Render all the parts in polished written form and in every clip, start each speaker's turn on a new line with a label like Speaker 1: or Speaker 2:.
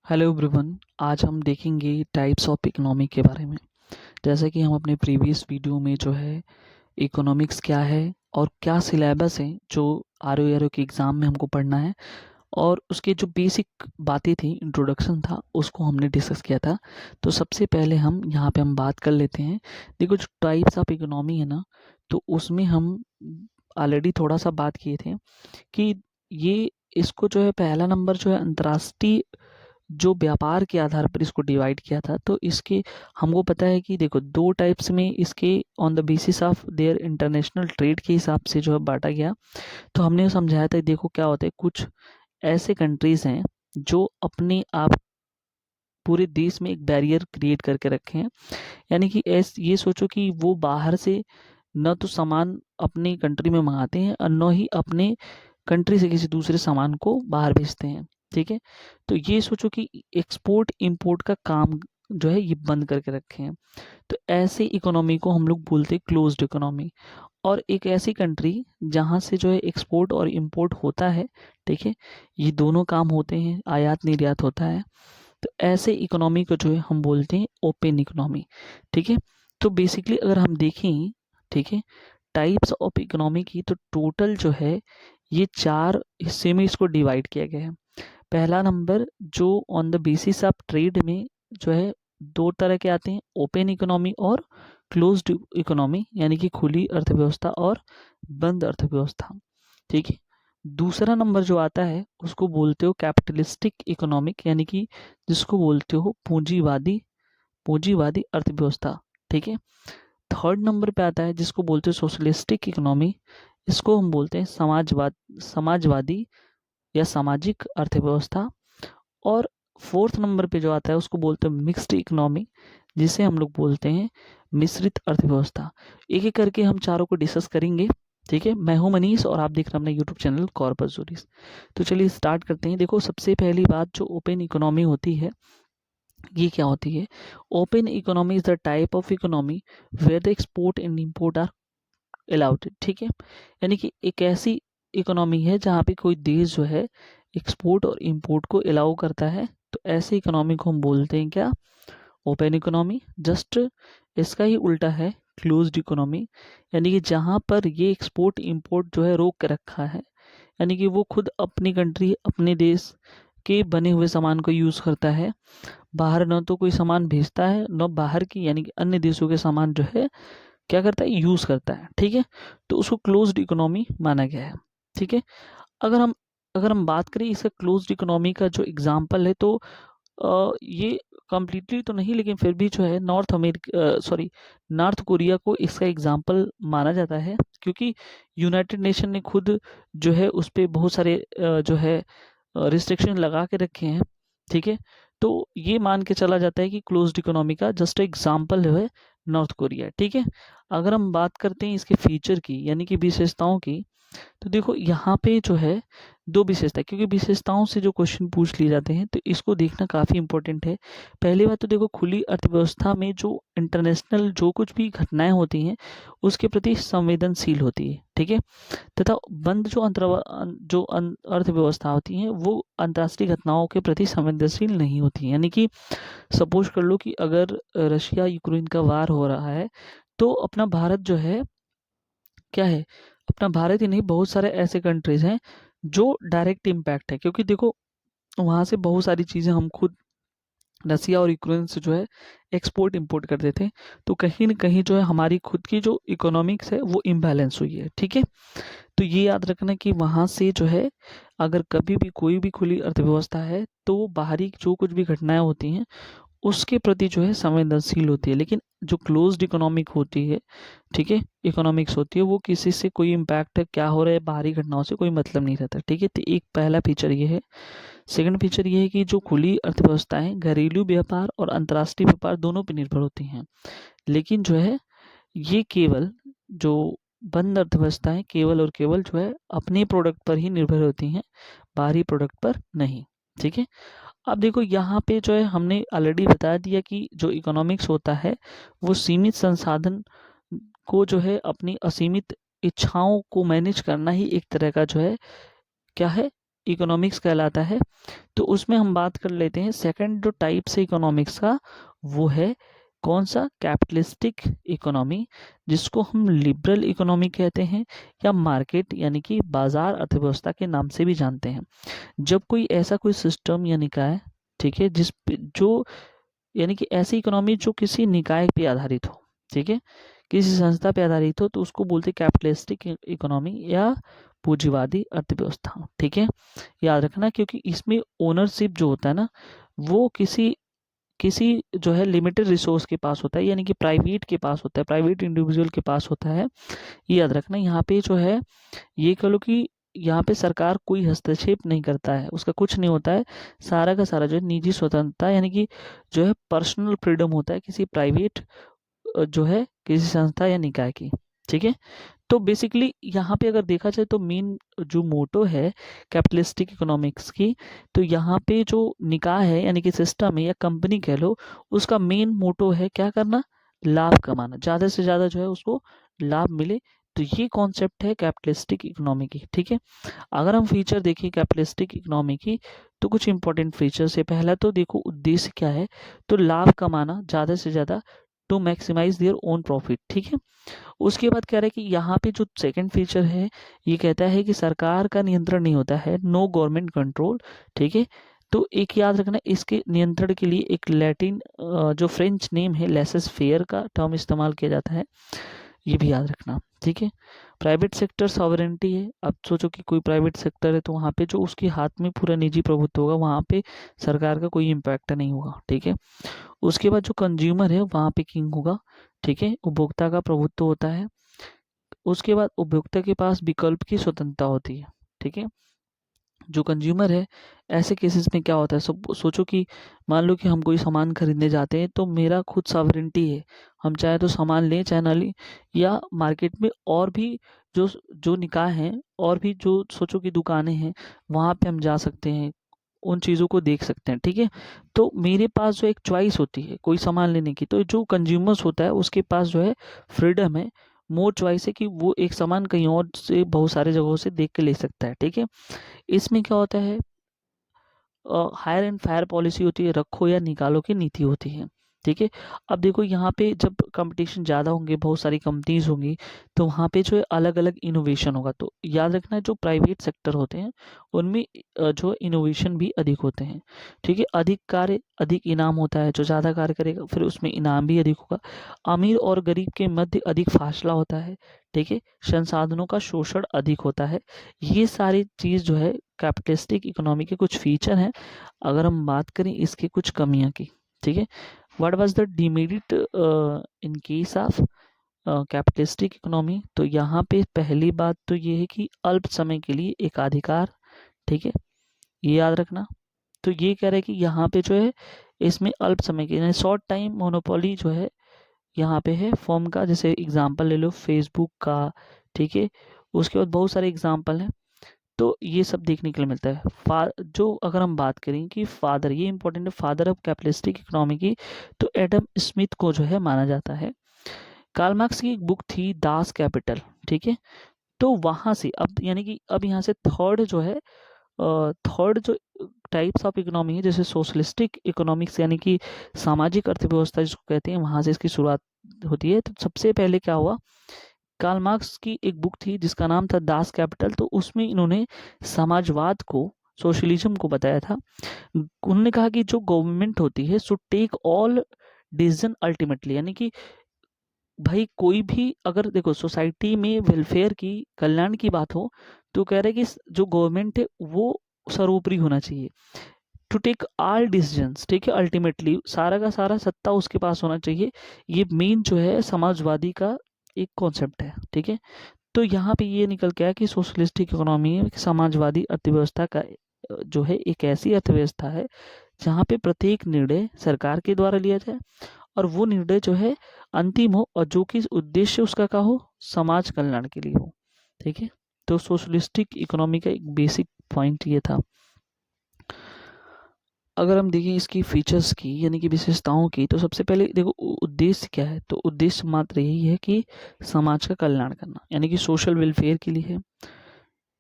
Speaker 1: Hello everyone. आज हम देखेंगे टाइप्स ऑफ इकोनॉमी के बारे में। जैसे कि हम अपने प्रीवियस वीडियो में जो है इकोनॉमिक्स क्या है और क्या सिलेबस है जो आर के एग्ज़ाम में हमको पढ़ना है, और उसके जो बेसिक बातें थी, इंट्रोडक्शन था, उसको हमने डिस्कस किया था। तो सबसे पहले हम यहाँ पे हम बात कर लेते हैं। देखो, जो टाइप्स ऑफ इकोनॉमी है ना, तो उसमें हम ऑलरेडी थोड़ा सा बात किए थे कि ये इसको जो है पहला नंबर जो है अंतर्राष्ट्रीय जो व्यापार के आधार पर इसको डिवाइड किया था। तो इसके हमको पता है कि देखो, दो टाइप्स में इसके on the basis of their international trade के हिसाब से जो है बांटा गया। तो हमने समझाया था, देखो क्या होता है, कुछ ऐसे कंट्रीज हैं जो अपने आप पूरे देश में एक बैरियर क्रिएट करके रखे हैं। यानी कि ये सोचो कि वो बाहर से न तो सामान अपनी कंट्री में मंगाते हैं और न ही अपने कंट्री से किसी दूसरे सामान को बाहर भेजते हैं। ठीक है, तो ये सोचो कि एक्सपोर्ट इंपोर्ट का काम जो है ये बंद करके रखे हैं। तो ऐसे इकोनॉमी को हम लोग बोलते हैं क्लोज्ड इकोनॉमी। और एक ऐसी कंट्री जहाँ से जो है एक्सपोर्ट और इंपोर्ट होता है, ठीक है, ये दोनों काम होते हैं, आयात निर्यात होता है, तो ऐसे इकोनॉमी को जो है हम बोलते हैं ओपन इकोनॉमी। ठीक है, तो बेसिकली अगर हम देखें, ठीक है, टाइप्स ऑफ इकोनॉमी की, तो टोटल जो है ये 4 हिस्से में इसको डिवाइड किया गया है। पहला नंबर जो on the basis of trade में जो है 2 तरह के आते हैं, ओपन इकोनॉमी और क्लोज्ड इकोनॉमी, यानी कि खुली अर्थव्यवस्था और बंद अर्थव्यवस्था। ठीक है, दूसरा नंबर जो आता है उसको बोलते हो कैपिटलिस्टिक इकोनॉमिक, यानी कि जिसको बोलते हो पूंजीवादी पूंजीवादी अर्थव्यवस्था। ठीक है, थर्ड नंबर पे आता है जिसको बोलते हैं सोशलिस्टिक इकोनॉमी, इसको हम बोलते हैं समाजवादी या सामाजिक अर्थव्यवस्था। और फोर्थ नंबर पे जो आता है उसको बोलते हैं मिक्स्ड इकोनॉमी, जिसे हम लोग बोलते हैं मिश्रित अर्थव्यवस्था। एक एक करके हम चारों को डिस्कस करेंगे। ठीक है, मैं हूं मनीष और आप देख रहे हैं अपना यूट्यूब चैनल कॉर्पस जूरिस। तो चलिए स्टार्ट करते हैं। देखो, सबसे पहली बात जो ओपन इकोनॉमी होती है, ये क्या होती है? Open economy is the type of economy where the export and import are allowed. ठीक है, यानी कि एक ऐसी इकोनॉमी है जहाँ पे कोई देश जो है एक्सपोर्ट और इंपोर्ट को अलाउ करता है। तो ऐसी इकोनॉमी को हम बोलते हैं क्या? Open economy. जस्ट इसका ही उल्टा है क्लोज्ड इकोनॉमी, यानी कि जहाँ पर ये एक्सपोर्ट इंपोर्ट जो है रोक के रखा है, यानी कि वो खुद अपनी कंट्री, अपने देश के बने हुए सामान को यूज़ करता है। बाहर न तो कोई सामान भेजता है, न बाहर की यानी कि अन्य देशों के सामान जो है क्या करता है, यूज़ करता है। ठीक है, तो उसको क्लोज्ड इकोनॉमी माना गया है। ठीक है, अगर हम अगर हम बात करें इसका क्लोज्ड इकोनॉमी का जो एग्जांपल है, तो ये कम्प्लीटली तो नहीं, लेकिन फिर भी जो है नॉर्थ कोरिया को इसका एग्जांपल माना जाता है, क्योंकि यूनाइटेड नेशन ने खुद जो है उस पे बहुत सारे जो है रिस्ट्रिक्शन लगा के रखे हैं। ठीक है, तो ये मान के चला जाता है कि क्लोज्ड इकोनॉमी का जस्ट एग्जांपल जो है नॉर्थ कोरिया। ठीक है, अगर हम बात करते हैं इसके फीचर की, यानी कि विशेषताओं की, तो देखो यहाँ पे जो है दो विशेषता, क्योंकि विशेषताओं से जो क्वेश्चन पूछ लिए जाते हैं तो इसको देखना काफ़ी इंपॉर्टेंट है। पहली बात तो देखो, खुली अर्थव्यवस्था में जो इंटरनेशनल जो कुछ भी घटनाएं होती हैं उसके प्रति संवेदनशील होती है। ठीक है, तथा बंद अर्थव्यवस्था होती हैं वो अंतर्राष्ट्रीय घटनाओं के प्रति संवेदनशील नहीं होती हैं। यानी कि सपोज कर लो कि अगर रशिया यूक्रेन का वार हो रहा है, तो अपना भारत जो है क्या है, अपना भारत ही नहीं, बहुत सारे ऐसे कंट्रीज हैं जो डायरेक्ट इम्पैक्ट है, क्योंकि देखो वहाँ से बहुत सारी चीज़ें हम खुद रसिया और यूक्रेन से जो है एक्सपोर्ट इंपोर्ट करते थे। तो कहीं न कहीं जो है हमारी खुद की जो इकोनॉमिक्स है वो इम्बैलेंस हुई है। ठीक है, तो ये याद रखना कि वहाँ से जो है अगर कभी भी कोई भी खुली अर्थव्यवस्था है तो बाहरी जो कुछ भी घटनाएं होती हैं उसके प्रति जो है संवेदनशील होती है। लेकिन जो क्लोज्ड इकोनॉमिक होती है, ठीक है, इकोनॉमिक्स होती है, वो किसी से कोई इम्पैक्ट क्या हो रहा है बाहरी घटनाओं से कोई मतलब नहीं रहता। ठीक है, तो एक पहला फीचर ये है। सेकंड फीचर ये है कि जो खुली अर्थव्यवस्थाएं घरेलू व्यापार और अंतर्राष्ट्रीय व्यापार दोनों पर निर्भर होती हैं, लेकिन जो है ये केवल जो बंद अर्थव्यवस्थाएं केवल और केवल जो है अपने प्रोडक्ट पर ही निर्भर होती हैं, बाहरी प्रोडक्ट पर नहीं। ठीक है, अब देखो यहाँ पे जो है हमने ऑलरेडी बता दिया कि जो इकोनॉमिक्स होता है वो सीमित संसाधन को जो है अपनी असीमित इच्छाओं को मैनेज करना ही एक तरह का जो है क्या है, इकोनॉमिक्स कहलाता है। तो उसमें हम बात कर लेते हैं सेकंड जो टाइप से इकोनॉमिक्स का, वो है कौन सा, कैपिटलिस्टिक इकोनॉमी, जिसको हम लिबरल इकोनॉमी कहते हैं या मार्केट यानी कि बाजार अर्थव्यवस्था के नाम से भी जानते हैं। जब कोई ऐसा कोई सिस्टम या निकाय, ठीक है, जिस पे जो यानी कि ऐसी इकोनॉमी जो किसी निकाय पे आधारित हो, ठीक है, किसी संस्था पे आधारित हो, तो उसको बोलते हैं कैपिटलिस्टिक इकोनॉमी या पूंजीवादी अर्थव्यवस्था। ठीक है, याद रखना, क्योंकि इसमें ओनरशिप जो होता है ना, वो किसी किसी जो है लिमिटेड रिसोर्स के पास होता है, यानी कि प्राइवेट के पास होता है, प्राइवेट इंडिविजुअल के पास होता है। ये याद रखना। यहाँ पे जो है, ये कह लो कि यहाँ पे सरकार कोई हस्तक्षेप नहीं करता है, उसका कुछ नहीं होता है। सारा का सारा जो है निजी स्वतंत्रता, यानी कि जो है पर्सनल फ्रीडम होता है किसी प्राइवेट जो है किसी संस्था या निकाय की। ठीक है, तो बेसिकली यहाँ पे अगर देखा जाए तो मेन जो मोटो है कैपिटलिस्टिक इकोनॉमिक्स की, तो यहाँ पे जो निकाय है यानी कि सिस्टम है या कंपनी कह लो, उसका मेन मोटो है क्या करना, लाभ कमाना, ज़्यादा से ज़्यादा जो है उसको लाभ मिले। तो ये कॉन्सेप्ट है कैपिटलिस्टिक इकोनॉमी की। ठीक है, अगर हम फीचर देखें कैपिटलिस्टिक इकोनॉमी की, तो कुछ इंपॉर्टेंट फीचर्स है। पहला तो देखो उद्देश्य क्या है, तो लाभ कमाना ज़्यादा से ज़्यादा, to maximise their own profit. ठीक है, उसके बाद कह रहा है कि यहाँ पे जो सेकंड फीचर है, ये कहता है कि सरकार का नियंत्रण नहीं होता है, नो गवर्नमेंट कंट्रोल। ठीक है, तो एक याद रखना, इसके नियंत्रण के लिए एक लैटिन जो फ्रेंच नेम है लेसेस फेयर का टर्म इस्तेमाल किया जाता है, ये भी याद रखना। ठीक है, प्राइवेट सेक्टर सॉवरेंटी है। अब सोचो कि कोई प्राइवेट सेक्टर है, तो वहाँ पे जो उसके हाथ में पूरा निजी प्रभुत्व होगा, वहाँ पे सरकार का कोई इम्पैक्ट नहीं होगा। ठीक है, उसके बाद जो कंज्यूमर है वहाँ पे किंग होगा। ठीक है, उपभोक्ता का प्रभुत्व होता है। उसके बाद उपभोक्ता के पास विकल्प की स्वतंत्रता होती है। ठीक है, जो कंज्यूमर है, ऐसे केसेस में क्या होता है, सब सोचो कि मान लो कि हम कोई सामान खरीदने जाते हैं, तो मेरा खुद सॉवरेंटी है, हम चाहे तो सामान लें चाहे ना लें, या मार्केट में और भी जो जो निकाय हैं, और भी जो सोचो कि दुकानें हैं, वहाँ पे हम जा सकते हैं, उन चीज़ों को देख सकते हैं। ठीक है, तो मेरे पास जो एक चॉइस होती है कोई सामान लेने की, तो जो कंज्यूमर्स होता है उसके पास जो है फ्रीडम है, मोर चॉइस है कि वो एक सामान कहीं और से बहुत सारे जगहों से देख के ले सकता है। ठीक है, इसमें क्या होता है, हायर एंड फायर पॉलिसी होती है, रखो या निकालो की नीति होती है। ठीक है, अब देखो यहाँ पे जब कंपटीशन ज़्यादा होंगे, बहुत सारी कंपनीज होंगी, तो वहाँ पे जो है अलग अलग इनोवेशन होगा। तो याद रखना, जो प्राइवेट सेक्टर होते हैं उनमें जो इनोवेशन भी अधिक होते हैं। ठीक है, अधिक कार्य अधिक इनाम होता है, जो ज़्यादा कार्य करेगा फिर उसमें इनाम भी अधिक होगा। अमीर और गरीब के मध्य अधिक फासला होता है। ठीक है, संसाधनों का शोषण अधिक होता है। ये सारी चीज़ जो है कैपिटलिस्टिक इकोनॉमी के कुछ फीचर हैं। अगर हम बात करें इसकी कुछ कमियां की, ठीक है, what was the demerit in case of capitalistic economy, तो यहाँ पे पहली बात तो ये है कि अल्प समय के लिए एकाधिकार। ठीक है, ये याद रखना। तो ये कह रहे हैं कि यहाँ पे जो है इसमें अल्प समय के यानी शॉर्ट टाइम मोनोपोली जो है यहाँ पे है फॉर्म का। जैसे एग्जांपल ले लो फेसबुक का। ठीक है, उसके बाद बहुत सारे एग्जांपल हैं, तो ये सब देखने के लिए मिलता है। जो अगर हम बात करें कि फादर, ये इंपॉर्टेंट है, फादर ऑफ कैपिटलिस्टिक इकोनॉमी की, तो एडम स्मिथ को जो है माना जाता है। कार्ल मार्क्स की एक बुक थी दास कैपिटल। ठीक है, तो वहां से अब यानी कि अब यहाँ से थर्ड जो है, थर्ड जो टाइप्स ऑफ इकोनॉमी है, जैसे सोशलिस्टिक इकोनॉमिक्स यानी कि सामाजिक अर्थव्यवस्था जिसको कहते हैं, वहां से इसकी शुरुआत होती है। तो सबसे पहले क्या हुआ, कार्ल मार्क्स की एक बुक थी जिसका नाम था दास कैपिटल, तो उसमें इन्होंने समाजवाद को, सोशलिज्म को बताया था। उन्होंने कहा कि जो गवर्नमेंट होती है should take all decision ultimately, यानी कि भाई कोई भी अगर देखो सोसाइटी में वेलफेयर की, कल्याण की बात हो, तो कह रहे हैं कि जो गवर्नमेंट है वो सर्वोपरि होना चाहिए, टू टेक ऑल डिसीजंस। ठीक है, अल्टीमेटली सारा का सारा सत्ता उसके पास होना चाहिए। ये मेन जो है समाजवादी का एक कॉन्सेप्ट है। ठीक है, तो यहाँ पे ये निकल के आया कि सोशलिस्टिक इकोनॉमी समाजवादी अर्थव्यवस्था का जो है एक ऐसी अर्थव्यवस्था है जहाँ पे प्रत्येक निर्णय सरकार के द्वारा लिया जाए, और वो निर्णय जो है अंतिम हो, और जो कि उद्देश्य उसका का हो, समाज कल्याण के लिए हो। ठीक है, तो सोशलिस्टिक इकोनॉमी का एक बेसिक पॉइंट ये था। अगर हम देखें इसकी फीचर्स की यानी कि विशेषताओं की, तो सबसे पहले देखो उद्देश्य क्या है, तो उद्देश्य मात्र यही है कि समाज का कल्याण करना, यानी कि सोशल वेलफेयर के लिए है।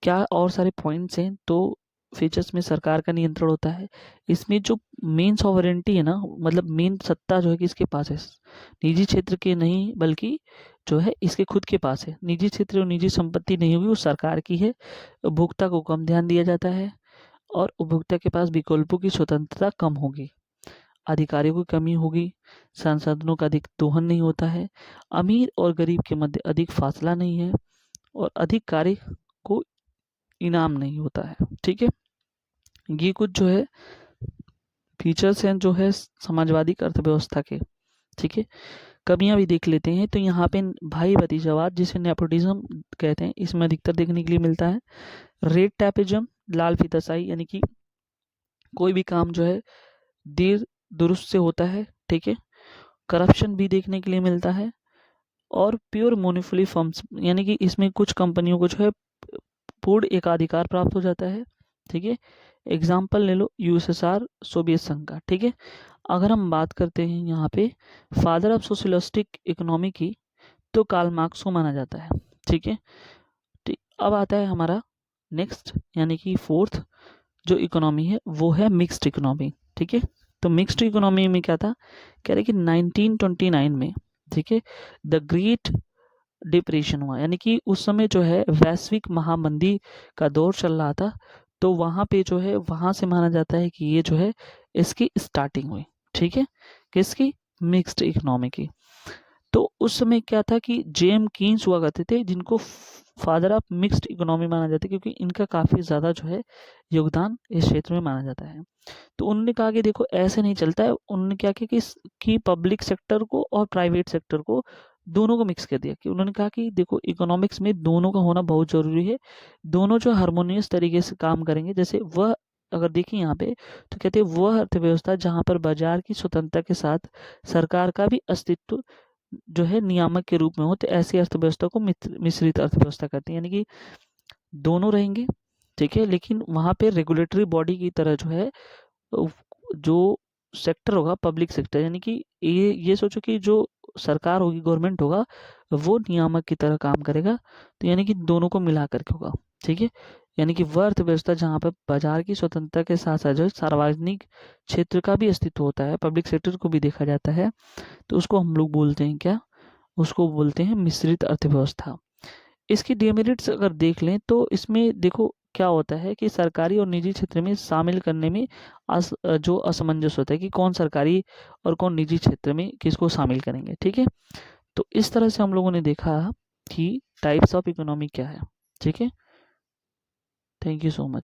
Speaker 1: क्या और सारे पॉइंट्स हैं, तो फीचर्स में सरकार का नियंत्रण होता है। इसमें जो मेन सॉवरेंटी है ना, मतलब मेन सत्ता जो है किसके पास है, निजी क्षेत्र के नहीं बल्कि जो है इसके खुद के पास है। निजी क्षेत्र और निजी संपत्ति नहीं होगी, वो सरकार की है। उपभोक्ता को कम ध्यान दिया जाता है और उपभोक्ता के पास विकल्पों की स्वतंत्रता कम होगी। अधिकारियों की कमी होगी, संसाधनों का अधिक दोहन नहीं होता है, अमीर और गरीब के मध्य अधिक फासला नहीं है और अधिक कार्य को इनाम नहीं होता है। ठीक है, ये कुछ जो है फीचर्स हैं जो है समाजवादी अर्थव्यवस्था के। ठीक है, कमियां भी देख लेते हैं। तो यहाँ पे भाई भतीजावाद जिसे नेपोटिज्म कहते हैं, इसमें अधिकतर देखने के लिए मिलता है। रेट टैपिज्म, लाल फीताशाही, यानी कि कोई भी काम जो है देर दुरुस्त से होता है। ठीक है, करप्शन भी देखने के लिए मिलता है और प्योर मोनोपोली फर्म्स, यानी कि इसमें कुछ कंपनियों को जो है पूर्ण एकाधिकार प्राप्त हो जाता है। ठीक है, एग्जाम्पल ले लो यूएसएसआर, सोवियत संघ का। ठीक है, अगर हम बात करते हैं यहाँ पे फादर ऑफ सोशलिस्टिक इकोनॉमी की, तो कार्ल मार्क्स को माना जाता है। ठीक है, ठीक, अब आता है हमारा नेक्स्ट, यानी कि फोर्थ जो इकोनॉमी है वो है मिक्स्ड इकोनॉमी। ठीक है, तो मिक्स्ड इकोनॉमी में क्या था, कह रहे कि 1929 में, ठीक है, द ग्रेट डिप्रेशन हुआ, यानी कि उस समय जो है वैश्विक महामंदी का दौर चल रहा था। तो वहां पे जो है वहां से माना जाता है कि ये जो है इसकी स्टार्टिंग हुई। ठीक है, किसकी, मिक्स्ड इकोनॉमी की। तो उस समय क्या था कि जेएम कीन्स हुआ करते थे, जिनको फादर ऑफ मिक्स्ड इकोनॉमी माना जाता है, क्योंकि इनका काफ़ी ज़्यादा जो है योगदान इस क्षेत्र में माना जाता है। तो उन्होंने कहा कि देखो ऐसे नहीं चलता है। उन्होंने क्या किया कि पब्लिक सेक्टर को और प्राइवेट सेक्टर को दोनों को मिक्स कर दिया। कि उन्होंने कहा कि देखो इकोनॉमिक्स में दोनों का होना बहुत ज़रूरी है, दोनों जो हारमोनियस तरीके से काम करेंगे। जैसे वह अगर देखें यहाँ पे, तो कहते हैं वह अर्थव्यवस्था जहाँ पर बाजार की स्वतंत्रता के साथ सरकार का भी अस्तित्व जो है नियामक के रूप में हो, तो ऐसी अर्थव्यवस्था को मिश्रित अर्थव्यवस्था कहते हैं। यानी कि दोनों रहेंगे, ठीक है, लेकिन वहाँ पे रेगुलेटरी बॉडी की तरह जो है जो सेक्टर होगा पब्लिक सेक्टर, यानी कि ये सोचो कि जो सरकार होगी, गवर्नमेंट होगा, वो नियामक की तरह काम करेगा। तो यानी कि दोनों को मिला करके होगा। ठीक है, यानी कि वह अर्थव्यवस्था जहाँ पर बाजार की स्वतंत्रता के साथ साथ जो सार्वजनिक क्षेत्र का भी अस्तित्व होता है, पब्लिक सेक्टर को भी देखा जाता है, तो उसको हम लोग बोलते हैं क्या, उसको बोलते हैं मिश्रित अर्थव्यवस्था। इसकी डिमेरिट्स अगर देख लें तो इसमें देखो क्या होता है कि सरकारी और निजी क्षेत्र में शामिल करने में जो असमंजस होता है कि कौन सरकारी और कौन निजी क्षेत्र में किसको शामिल करेंगे। ठीक है, तो इस तरह से हम लोगों ने देखा कि टाइप्स ऑफ इकोनॉमी क्या है। ठीक है, थैंक यू सो मच।